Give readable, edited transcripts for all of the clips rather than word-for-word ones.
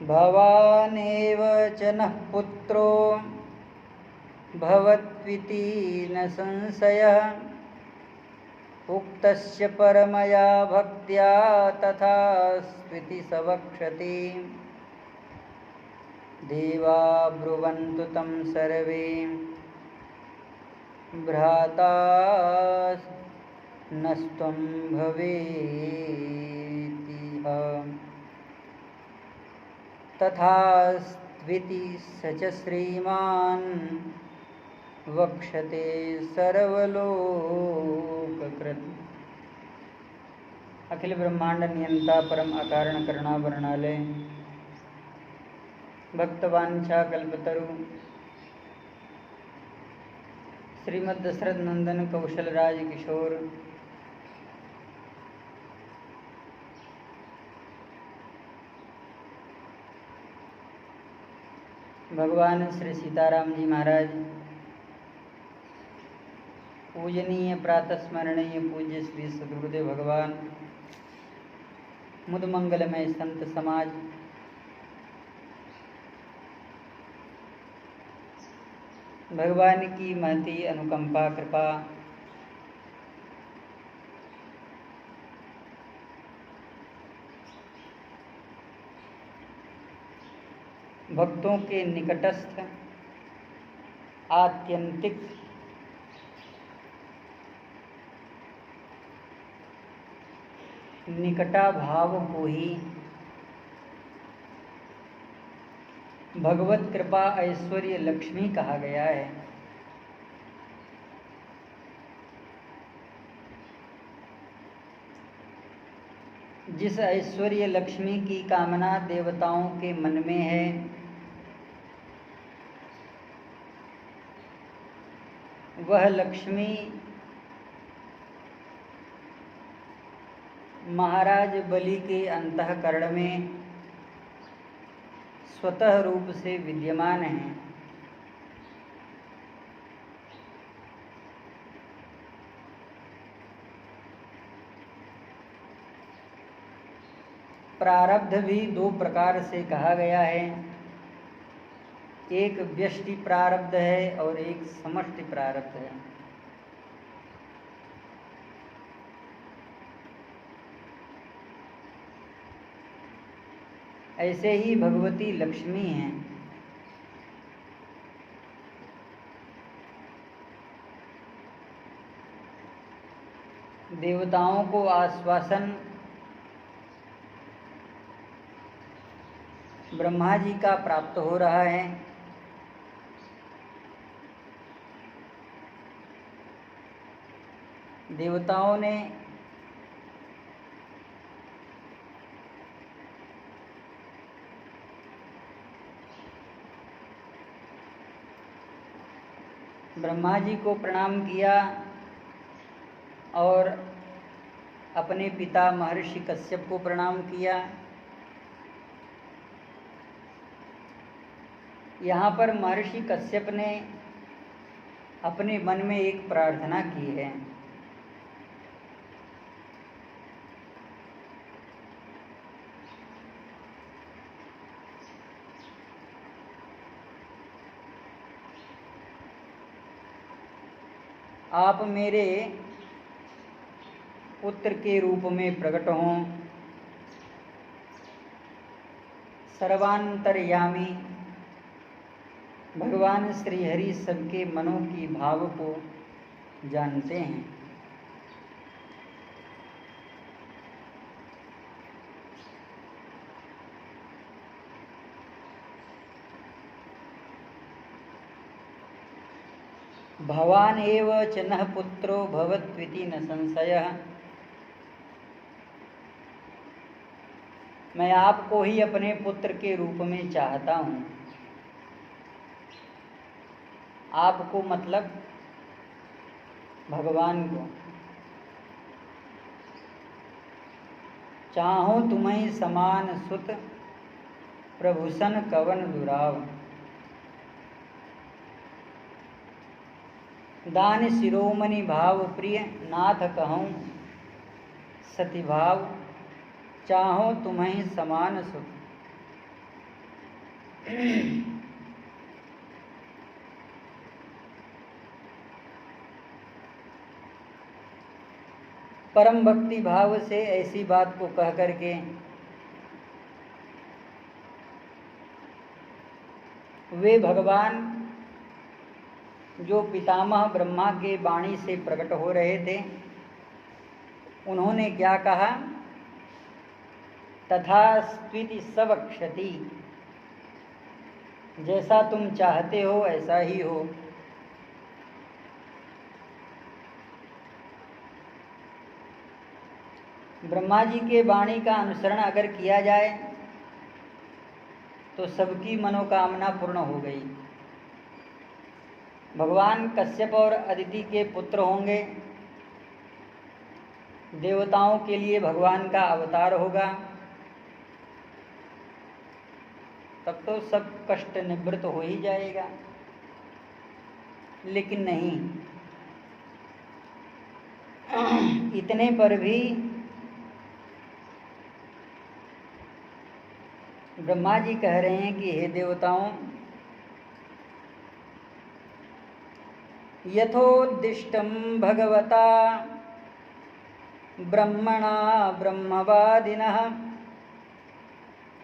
भवानेव च नः पुत्रो भवत्विति न संशयः उक्तस्य परमया भक्त्या तथास्त्विति स वक्षति। देवा ब्रुवन्तु तं सर्वे भ्राता नस्त्वं भवेतिह। तथास्त्विति स च श्रीमान् वक्षते सर्वलोककृत्। अखिल ब्रह्मांड नियंता परम अकारण करुणा वर्णालय भक्तवांछा कल्पतरु श्रीमद् दशरथ नंदन कौशल राज किशोर भगवान श्री सीताराम जी महाराज, पूजनीय प्रातस्मरणीय पूज्य श्री सद्गुरुदेव भगवान, मुद मंगलमय संत समाज, भगवान की महती अनुकंपा कृपा, भक्तों के निकटस्थ आत्यंतिक निकटा भाव को ही भगवत कृपा ऐश्वर्य लक्ष्मी कहा गया है। जिस ऐश्वर्य लक्ष्मी की कामना देवताओं के मन में है, वह लक्ष्मी महाराज बलि के अंतःकरण में स्वतः रूप से विद्यमान है। प्रारब्ध भी दो प्रकार से कहा गया है, एक व्यष्टि प्रारब्ध है और एक समष्टि प्रारब्ध है। ऐसे ही भगवती लक्ष्मी हैं। देवताओं को आश्वासन ब्रह्मा जी का प्राप्त हो रहा है। देवताओं ने ब्रह्मा जी को प्रणाम किया और अपने पिता महर्षि कश्यप को प्रणाम किया। यहाँ पर महर्षि कश्यप ने अपने मन में एक प्रार्थना की है। आप मेरे पुत्र के रूप में प्रकट हों, सर्वांतर्यामी भगवान श्री हरि सबके मनों की भाव को जानते हैं। भवान एव च नः पुत्रो भवत्विति न संशयः। मैं आपको ही अपने पुत्र के रूप में चाहता हूँ। आपको मतलब भगवान को। चाहो तुम्हें समान सुत प्रभूषण कवन दुराव। दान शिरोमणि भाव प्रिय नाथ कहूँ सती भाव। चाहो तुम्हें समान सुख। परम भक्ति भाव से ऐसी बात को कह करके वे भगवान जो पितामह ब्रह्मा के वाणी से प्रकट हो रहे थे, उन्होंने क्या कहा? तथा स्त्विति सवक्षति, जैसा तुम चाहते हो ऐसा ही हो। ब्रह्मा जी के वाणी का अनुसरण अगर किया जाए तो सबकी मनोकामना पूर्ण हो गई। भगवान कश्यप और अदिति के पुत्र होंगे, देवताओं के लिए भगवान का अवतार होगा, तब तो सब कष्ट निवृत्त हो ही जाएगा। लेकिन नहीं, इतने पर भी ब्रह्मा जी कह रहे हैं कि हे देवताओं, यथोद्दिष्टं भगवता ब्रह्मणा ब्रह्मवादिनः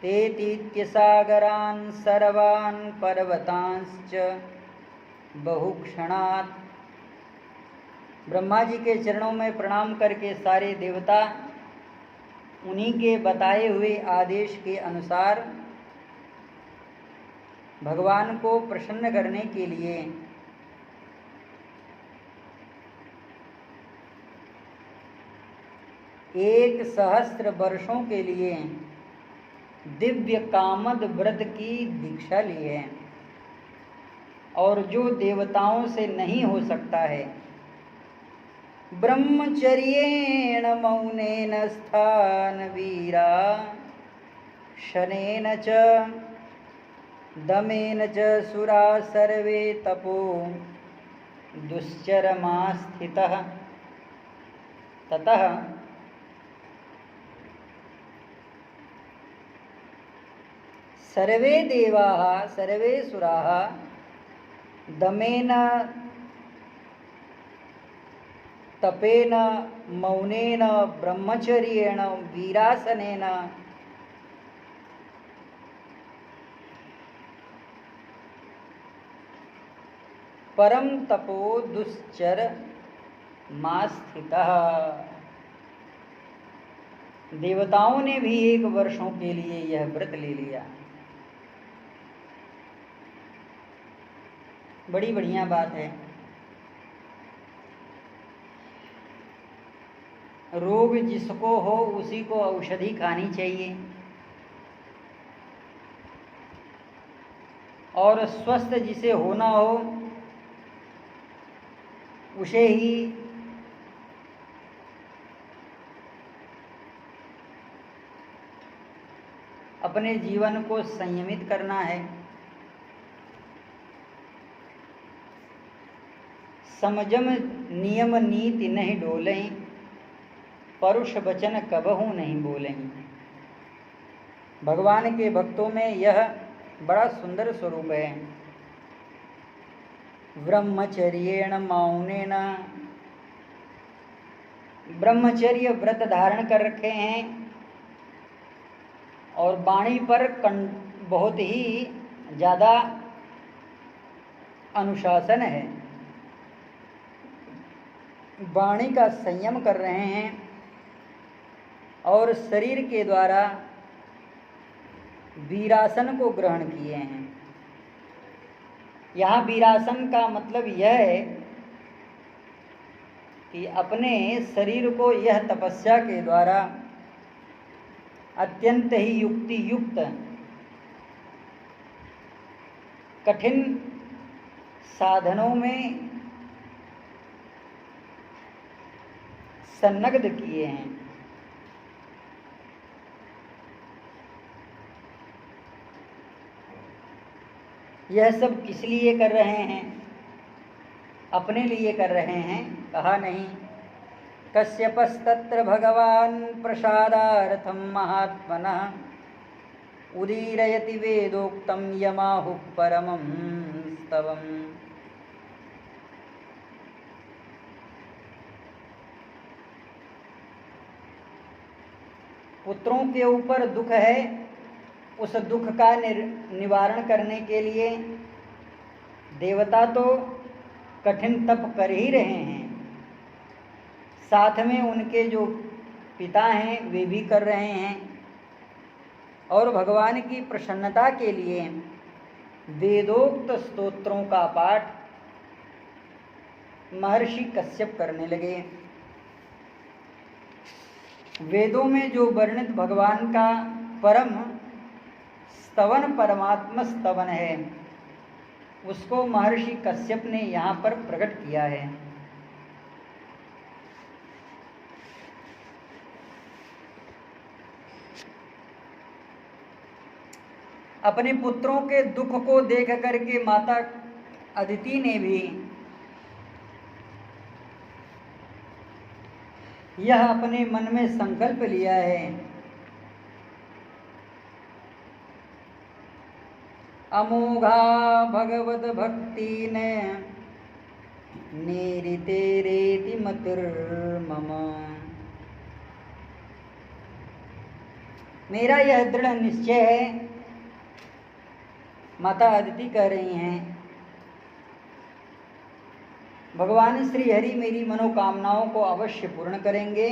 तेतीत्यसागरान् सर्वान् पर्वतांश्च बहुक्षणात्। ब्रह्मा जी के चरणों में प्रणाम करके सारे देवता उन्हीं के बताए हुए आदेश के अनुसार भगवान को प्रसन्न करने के लिए एक सहस्त्र वर्षों के लिए दिव्य कामद व्रत की दीक्षा ली है, और जो देवताओं से नहीं हो सकता है। ब्रह्मचर्येण मौनेन स्थान वीरा शनेन च दमेन च सुरा सर्वे तपो दुश्चरमास्थितः ततः सर्वे देवाः सर्वे सुराः दमेन तपेन मौनेन ब्रह्मचर्येण वीरासनेन परम तपो दुश्चर मास्थितः। देवताओं ने भी 1 वर्षों के लिए यह व्रत ले लिया। बड़ी बढ़िया बात है। रोग जिसको हो उसी को औषधि खानी चाहिए, और स्वस्थ जिसे होना हो उसे ही अपने जीवन को संयमित करना है। समझम नियम नीति नहीं डोलें, परुष वचन कबहू नहीं बोलें। भगवान के भक्तों में यह बड़ा सुंदर स्वरूप है। ब्रह्मचर्येण मौनेन, ब्रह्मचर्य व्रत धारण कर रखे हैं और वाणी पर बहुत ही ज़्यादा अनुशासन है। वाणी का संयम कर रहे हैं और शरीर के द्वारा वीरासन को ग्रहण किए हैं। यहाँ वीरासन का मतलब यह है कि अपने शरीर को यह तपस्या के द्वारा अत्यंत ही युक्ति युक्त कठिन साधनों में संलग्न किए हैं। यह सब किस लिए कर रहे हैं? अपने लिए कर रहे हैं, कहा नहीं। कश्यपस्तत्र भगवान प्रसादार्थम महात्मनः उदीरयति वेदोक्तं यमाहुः परमं स्तवम्। पुत्रों के ऊपर दुख है, उस दुख का निवारण करने के लिए देवता तो कठिन तप कर ही रहे हैं, साथ में उनके जो पिता हैं वे भी कर रहे हैं। और भगवान की प्रसन्नता के लिए वेदोक्त स्तोत्रों का पाठ महर्षि कश्यप करने लगे। वेदों में जो वर्णित भगवान का परम स्तवन परमात्मा स्तवन है, उसको महर्षि कश्यप ने यहाँ पर प्रकट किया है। अपने पुत्रों के दुख को देख करके माता अदिति ने भी यह अपने मन में संकल्प लिया है, अमोघा भगवत भक्ति ने नेरिते रेति मतिर्मम। मेरा यह दृढ़ निश्चय है, माता अदिति कह रही हैं, भगवान श्री हरि मेरी मनोकामनाओं को अवश्य पूर्ण करेंगे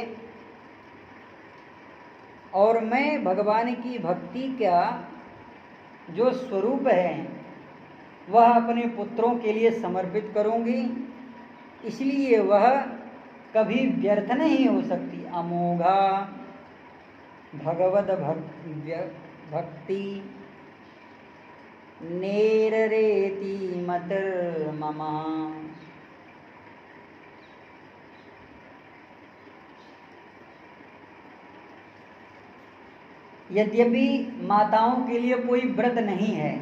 और मैं भगवान की भक्ति का जो स्वरूप है वह अपने पुत्रों के लिए समर्पित करूंगी, इसलिए वह कभी व्यर्थ नहीं हो सकती। अमोघा भगवद भक्ति नेररेति मतिर्मम। यद्यपि माताओं के लिए कोई व्रत नहीं है,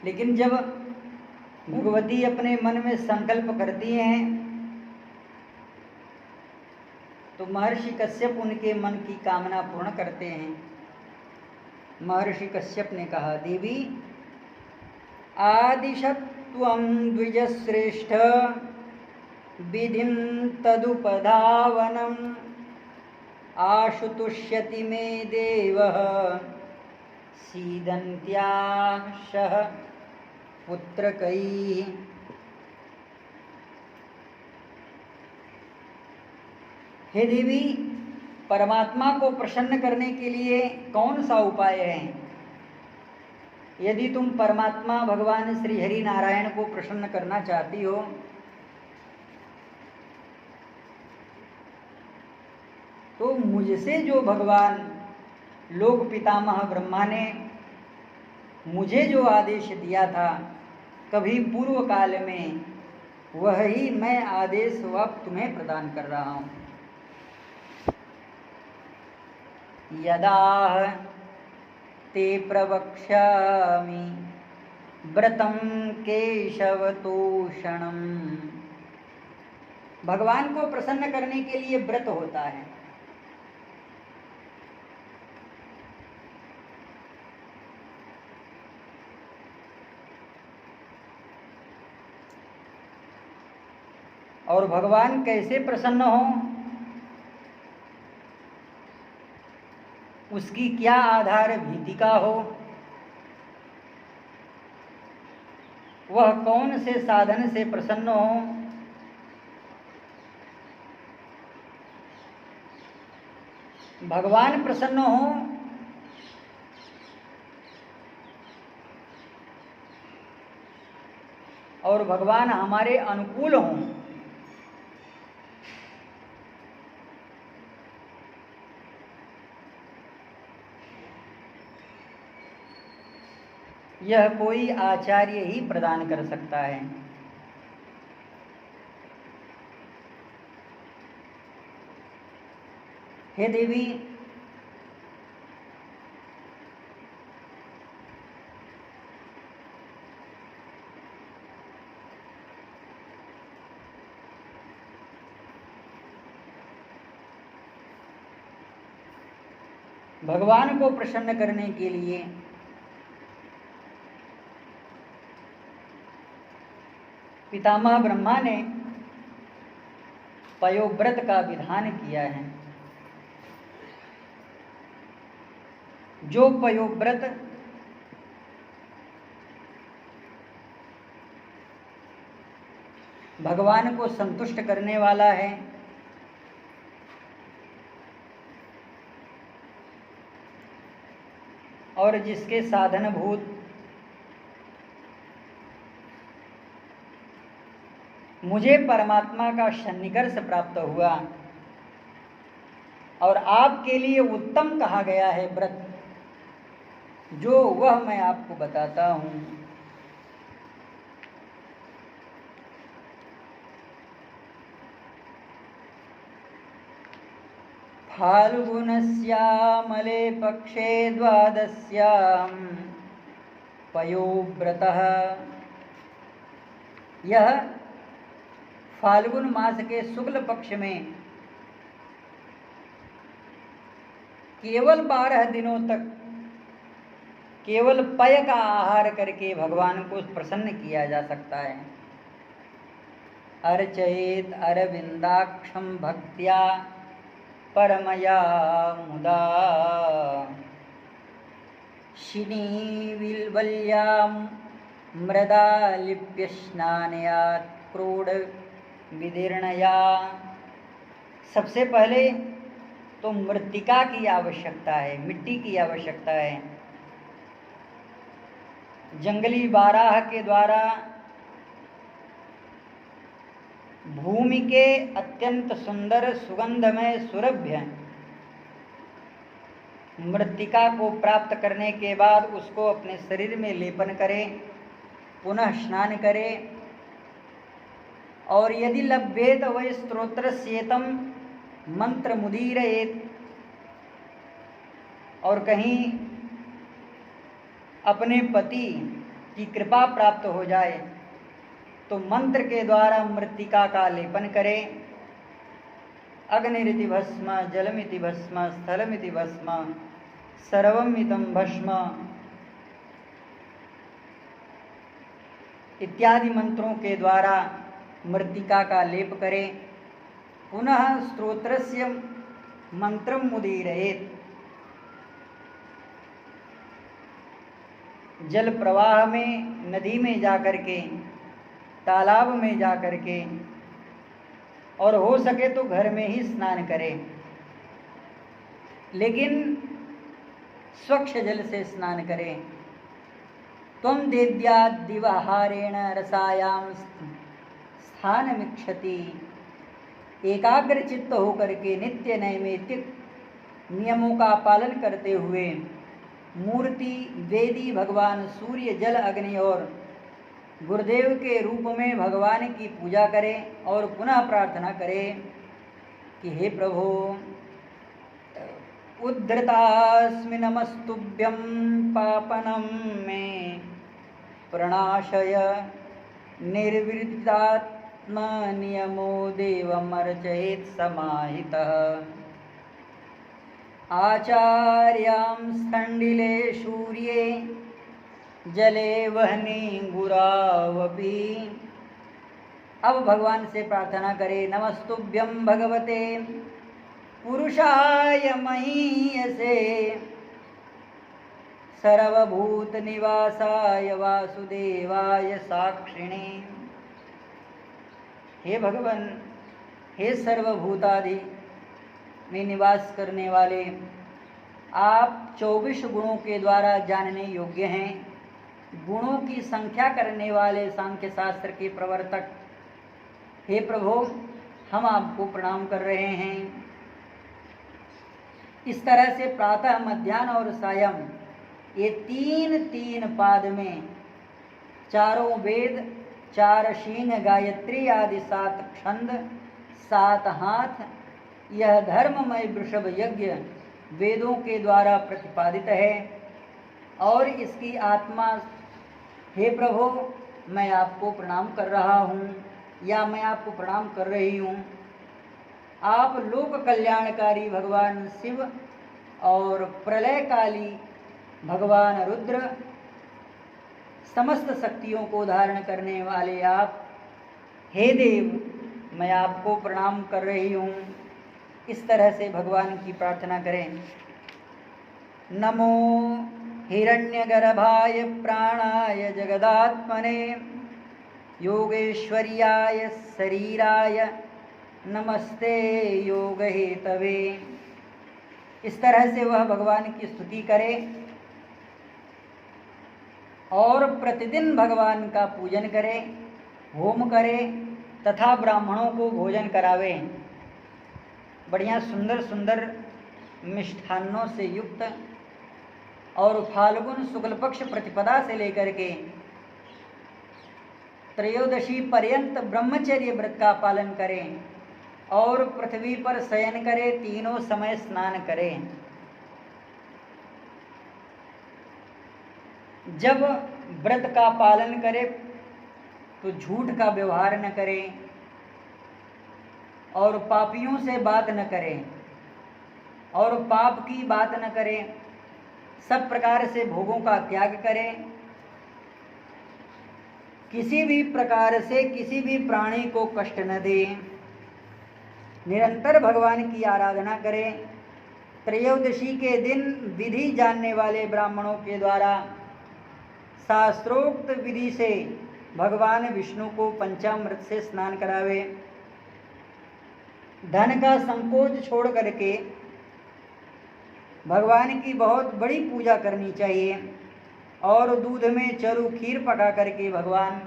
लेकिन जब भगवती अपने मन में संकल्प करती हैं तो महर्षि कश्यप उनके मन की कामना पूर्ण करते हैं। महर्षि कश्यप ने कहा, देवी आदिशत्वं द्विजश्रेष्ठ विधिं तदुपधावनम् आशुतुष्यति मे देवः सीदन्त्याशः पुत्रकैः। हे देवी, परमात्मा को प्रसन्न करने के लिए कौन सा उपाय है? यदि तुम परमात्मा भगवान श्री हरि नारायण को प्रसन्न करना चाहती हो तो मुझसे जो भगवान लोक पितामह ब्रह्मा ने मुझे जो आदेश दिया था कभी पूर्व काल में, वही मैं आदेश वक्त तुम्हें प्रदान कर रहा हूँ। यदा ते प्रवक्ष्यामि व्रतं केशवतोषणम्। भगवान को प्रसन्न करने के लिए व्रत होता है। और भगवान कैसे प्रसन्न हो, उसकी क्या आधार भीतिका हो, वह कौन से साधन से प्रसन्न हो, भगवान प्रसन्न हो और भगवान हमारे अनुकूल हों, यह कोई आचार्य ही प्रदान कर सकता है। हे देवी, भगवान को प्रसन्न करने के लिए पितामह ब्रह्मा ने पयोव्रत का विधान किया है। जो पयोव्रत भगवान को संतुष्ट करने वाला है, और जिसके साधनभूत मुझे परमात्मा का सन्निकर्ष प्राप्त हुआ और आपके लिए उत्तम कहा गया है व्रत, जो वह मैं आपको बताता हूँ। फाल्गुनस्यामले पक्षे द्वादश्यां पयोव्रतः। यह फाल्गुन मास के शुक्ल पक्ष में केवल 12 दिनों तक केवल पय का आहार करके भगवान को प्रसन्न किया जा सकता है। अर्चयेत अरविंदाक्षं भक्त्या परमया मुदा शिनीविल्वल्यां मृदा लिप्य स्नानयात् क्रोड विदीर्णया। सबसे पहले तो मृत्तिका की आवश्यकता है, मिट्टी की आवश्यकता है। जंगली बाराह के द्वारा भूमि के अत्यंत सुंदर सुगंधमय सुरभ्य मृत्तिका को प्राप्त करने के बाद उसको अपने शरीर में लेपन करें, पुनः स्नान करें, और यदि लभ्येत वै स्तोत्रस्येतम मंत्र मुदीरयेत, और कहीं अपने पति की कृपा प्राप्त हो जाए तो मंत्र के द्वारा मृत्तिका का लेपन करें। अग्निरिति भस्म, जलमिति भस्म, स्थलमिति भस्म, सर्वमिदं भस्म इत्यादि मंत्रों के द्वारा मृत्तिका का लेप करें। पुनः स्तोत्रस्य मंत्रं मुदीरयेत्। जल प्रवाह में, नदी में जाकर के, तालाब में जाकर के, और हो सके तो घर में ही स्नान करें, लेकिन स्वच्छ जल से स्नान करें। त्वं देव्या दिवाहारेण रसायां स्थानमिच्छति। एकाग्र चित्त होकर के नित्य नैमित्तिक नियमों का पालन करते हुए मूर्ति, वेदी, भगवान सूर्य, जल, अग्नि और गुरुदेव के रूप में भगवान की पूजा करें और पुनः प्रार्थना करें कि हे प्रभु, उद्धृतास्मि नमस्तुभ्यं पापनं मे प्रणाशय। निर्विदितात्मनियमो देवमर्चयेत् समाहितः। आचार्यां स्थण्डिले सूर्ये जले वह्नि गुरावपि। अब भगवान से प्रार्थना करें, नमस्तुभ्यं भगवते पुरुषाय महीयसे सर्वभूत निवासाय वासुदेवाय साक्षिणे। हे भगवान, हे सर्वभूतादि में निवास करने वाले, आप 24 गुणों के द्वारा जानने योग्य हैं। गुणों की संख्या करने वाले सांख्य शास्त्र के प्रवर्तक, हे प्रभु, हम आपको प्रणाम कर रहे हैं। इस तरह से प्रातः, मध्याह्न और सायं, ये तीन पाद में चारों वेद, 4 शीन, गायत्री आदि 7 छंद, 7 हाथ, यह धर्ममय वृषभ यज्ञ वेदों के द्वारा प्रतिपादित है। और इसकी आत्मा, हे प्रभु, मैं आपको प्रणाम कर रहा हूँ या मैं आपको प्रणाम कर रही हूँ। आप लोक कल्याणकारी भगवान शिव और प्रलयकाली भगवान रुद्र, समस्त शक्तियों को धारण करने वाले आप, हे देव मैं आपको प्रणाम कर रही हूँ। इस तरह से भगवान की प्रार्थना करें। नमो हिरण्यगर्भाय प्राणाय जगदात्मने योगेश्वर्याय शरीराय नमस्ते योग हेतवे। इस तरह से वह भगवान की स्तुति करे और प्रतिदिन भगवान का पूजन करे, होम करे तथा ब्राह्मणों को भोजन करावे। बढ़िया सुंदर सुंदर मिष्ठान्नों से युक्त और फाल्गुन शुक्ल पक्ष प्रतिपदा से लेकर के त्रयोदशी पर्यंत ब्रह्मचर्य व्रत का पालन करें और पृथ्वी पर शयन करें, तीनों समय स्नान करें। जब व्रत का पालन करें तो झूठ का व्यवहार न करें और पापियों से बात न करें और पाप की बात न करें। सब प्रकार से भोगों का त्याग करें। किसी भी प्रकार से किसी भी प्राणी को कष्ट न दें। निरंतर भगवान की आराधना करें। त्रयोदशी के दिन विधि जानने वाले ब्राह्मणों के द्वारा शास्त्रोक्त विधि से भगवान विष्णु को पंचामृत से स्नान करावे। धन का संकोच छोड़ करके भगवान की बहुत बड़ी पूजा करनी चाहिए और दूध में चरु खीर पका करके भगवान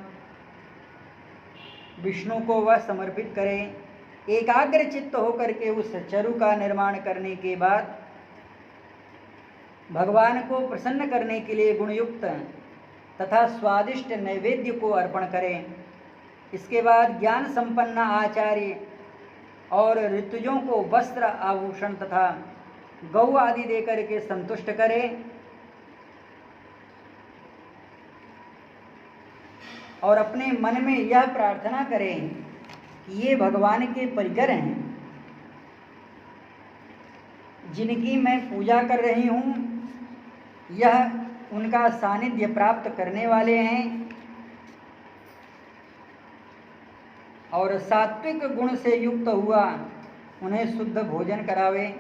विष्णु को वह समर्पित करें। एकाग्र चित्त होकर के उस चरु का निर्माण करने के बाद भगवान को प्रसन्न करने के लिए गुणयुक्त तथा स्वादिष्ट नैवेद्य को अर्पण करें। इसके बाद ज्ञान संपन्न आचार्य और ऋतुजों को वस्त्र आभूषण तथा गौ आदि देकर के संतुष्ट करें और अपने मन में यह प्रार्थना करें कि ये भगवान के परिकर हैं, जिनकी मैं पूजा कर रही हूँ, यह उनका सानिध्य प्राप्त करने वाले हैं और सात्विक गुण से युक्त हुआ उन्हें शुद्ध भोजन करावे।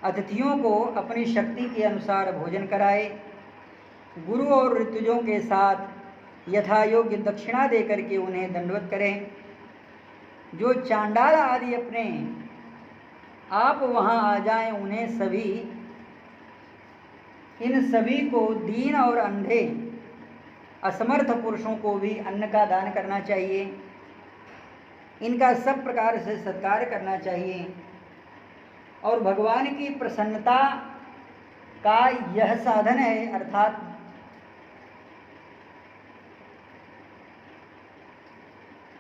अतिथियों को अपनी शक्ति के अनुसार भोजन कराए। गुरु और ऋतुजों के साथ यथा योग्य दक्षिणा देकर के उन्हें दंडवत करें। जो चांडाल आदि अपने आप वहाँ आ जाएं, उन्हें इन सभी को दीन और अंधे असमर्थ पुरुषों को भी अन्न का दान करना चाहिए। इनका सब प्रकार से सत्कार करना चाहिए और भगवान की प्रसन्नता का यह साधन है, अर्थात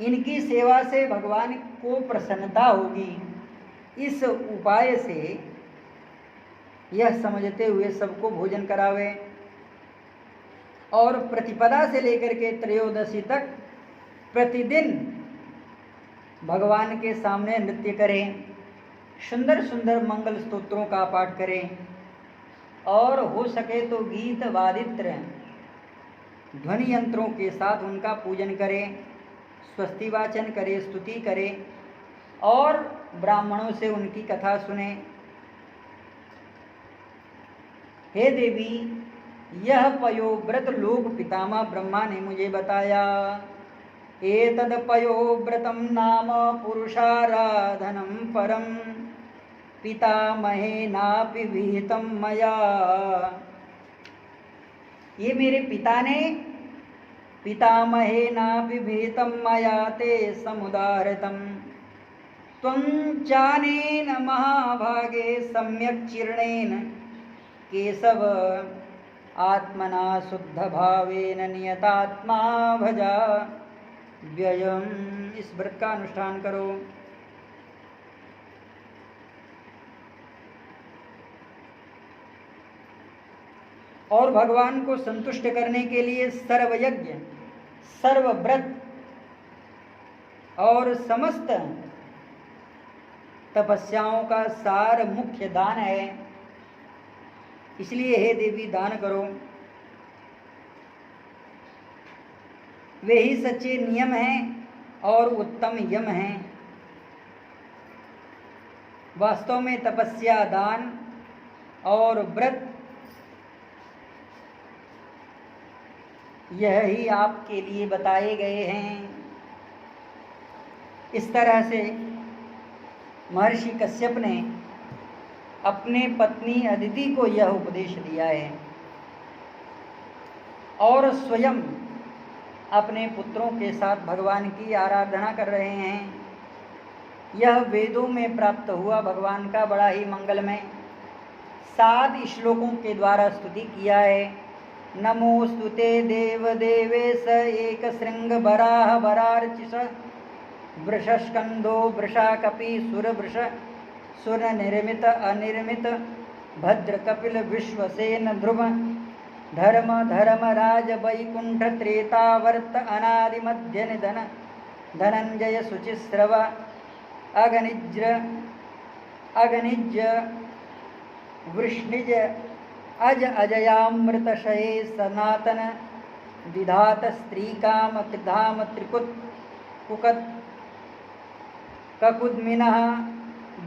इनकी सेवा से भगवान को प्रसन्नता होगी। इस उपाय से यह समझते हुए सबको भोजन करावे और प्रतिपदा से लेकर के त्रयोदशी तक प्रतिदिन भगवान के सामने नृत्य करें, सुंदर सुंदर मंगल स्तोत्रों का पाठ करें और हो सके तो गीत वादित्र ध्वनि यंत्रों के साथ उनका पूजन करें, स्वस्ति वाचन करें, स्तुति करें और ब्राह्मणों से उनकी कथा सुने। हे देवी, यह पयोव्रत लोक पितामह ब्रह्मा ने मुझे बताया। एतद पयोव्रतम नाम पुरुषाराधनम परम पितामहेनापि विहितम मया। ये मेरे पिता ने पितामहेनापि विहितम मया ते समुदाहृतम त्वं चानेन महाभागे सम्यक् चीर्णेन केशव आत्मना शुद्ध भावेन नियतात्मा भजा व्ययम्। इस व्रत का अनुष्ठान करो। और भगवान को संतुष्ट करने के लिए सर्वयज्ञ, सर्वव्रत और समस्त तपस्याओं का सार मुख्य दान है। इसलिए हे देवी दान करो। वे ही सच्चे नियम हैं और उत्तम यम हैं। वास्तव में तपस्या, दान और व्रत यह ही आपके लिए बताए गए हैं। इस तरह से महर्षि कश्यप ने अपने पत्नी अदिति को यह उपदेश दिया है और स्वयं अपने पुत्रों के साथ भगवान की आराधना कर रहे हैं। यह वेदों में प्राप्त हुआ भगवान का बड़ा ही मंगलमय 7 श्लोकों के द्वारा स्तुति किया है। नमोस्तुते देवदेवेश एक श्रृंग वराह वरार्चिष वृषस्कंधो वृषाकपि सुरवृष सुर निर्मित अनिर्मित भद्र कपिल विश्वसेन ध्रुव धर्म धर्मराज वैकुंठ त्रेतावर्त अनादि मध्य निधन धनंजय शुचिस्रव अगनिज वृष्णिज अज अजयामृतशये सनातन विधात स्त्रीकाम त्रिधाम त्रिकुत कुकत ककुद्मिनः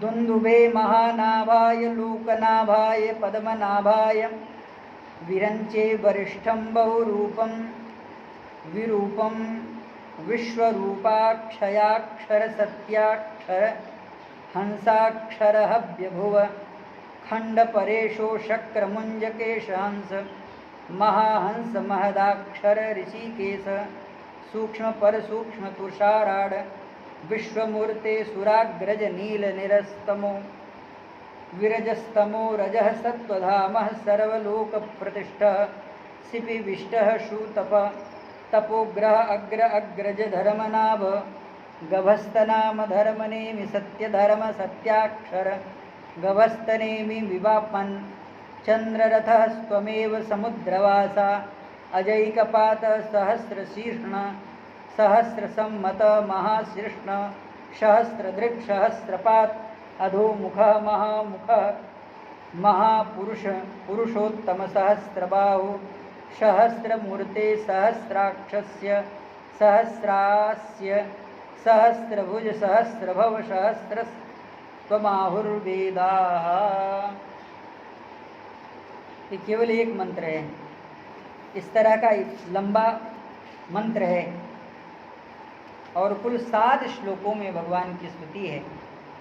दुन्दुभे महानाभाय लोकनाभाय पद्मनाभाय विरंचे वरिष्ठं बहुरूपं विरूपं विश्वरूपाक्षयाक्षर सत्याक्षर हंसाक्षरः व्यभुव खंडपरेशो शक्रमुंजकेश हंस महाहंस महदाक्षर ऋषिकेश सूक्ष्म पर सूक्ष्म तुषाराड विश्वमूर्ते सुराग्रज नील निरस्तमो विरजस्तमो रजः सत्वधामः सर्वलोक प्रतिष्ठः सिपिविष्टः शूतप तपोग्रह अग्र अग्रज धर्मनाभ गभस्तनाम धर्मनेमि सत्यधर्म सत्याक्षर गभस्तनेमि विवापन् चंद्ररथः स्वमेव समुद्रवासा अजैकपात सहस्रशीर्ष्ण सहस्रसम्मत महाशीर्ष्ण सहस्रदृक् सहस्रपात अधोमुख महामुख महापुरुष पुरुषोत्तम सहस्रबाहु सहस्रमूर्ते सहस्राक्षस्य सहस्रास्य सहस्रभुज सहस्रभव सहस्रस्त्वमाहुर्वेदाः। ये केवल एक मंत्र है। इस तरह का लंबा मंत्र है और कुल 7 श्लोकों में भगवान की स्तुति है।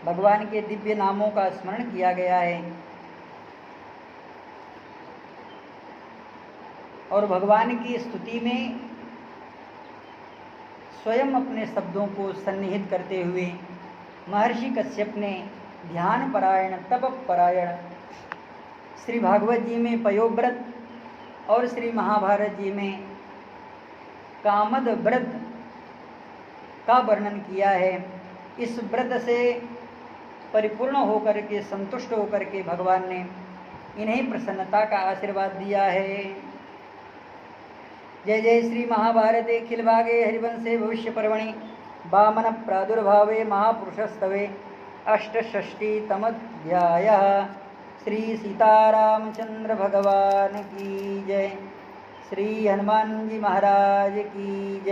भगवान के दिव्य नामों का स्मरण किया गया है और भगवान की स्तुति में स्वयं अपने शब्दों को सन्निहित करते हुए महर्षि कश्यप ने ध्यान परायण तप परायण श्री भागवत जी में पयोव्रत और श्री महाभारत जी में कामद व्रत का वर्णन किया है। इस व्रत से परिपूर्ण होकर के संतुष्ट होकर के भगवान ने इन्हें प्रसन्नता का आशीर्वाद दिया है। जय जय श्री महाभारते अखिल भागे हरिवंशे भविष्य पर्वणि वामन प्रादुर्भावे महापुरुषस्तवे अष्टषष्टितमोऽध्यायः। श्री सीतारामचंद्र भगवान की जय। श्री हनुमान जी महाराज की जय।